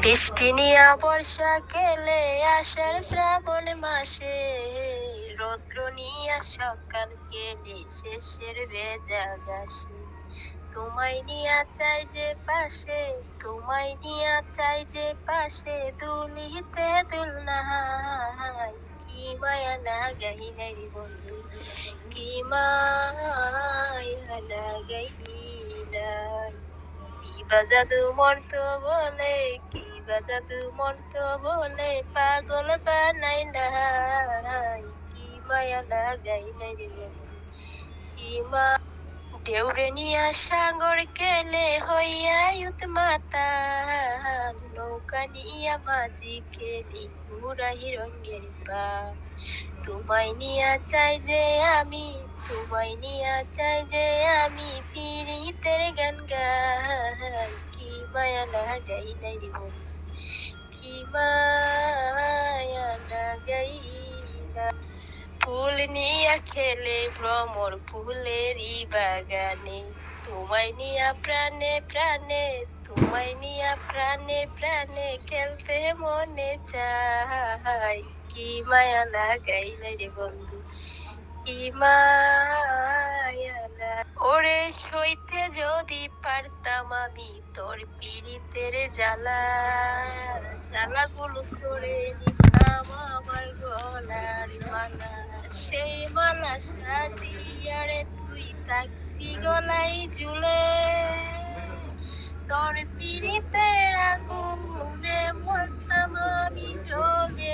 বৃষ্টি নিয়া বর্ষা গেলে আষাঢ় শ্রাবণ মাসে, রৌদ্র নিয়া সকাল গেলে শেষের ভেজা ঘাসে। তোমায় নিয়া চাই যে পাশে, তোমায় নিয়া চাই যে পাশে, দুলিতে দুলনাই। কি মায়া লাগাইলাই রে বন্ধু, কি মায়া লাগাইলাই। কিবা জাদু মন্ত্র বলে, কিবা জাদু মন্ত্র বলে পাগল বানাইলাই। কি মায়া লাগাইলাই রে বন্ধু, কি মা। ঢেউরে নিয়া সাগর গেলে হইয়া উৎমাতাল, নৌকা নিয়া মাঝি খেলি উড়াহি রঙের পা। তোমায় নিয়া চাই যে আমি, তোমায় নিয়া চাই যে আমি পীড়িতের গান গাই। কি মায়া লাগাইলাই রে বন্ধু, কি মায়া লাগাইলা। ফুল নিয়া খেলে ভ্রমর ফুলেরই বাগানে, তোমায় নিয়া প্রাণে প্রাণে, তোমায় নিয়া প্রাণে প্রাণে খেলতে মনে চাই। কি মায়া লাগাইলে রে বন্ধু, কি মায়া। ওরে সইতে যদি পারতাম আমি তোর পীড়িতের জ্বালা, জ্বালাগুলো করে নিতাম আমার গলার মালা। সেই মালা সাজিয়া রে তুই থাকতি গলায় ঝুলে, তোর পীড়িতের আগুনে মরতাম আমি জ্বলে।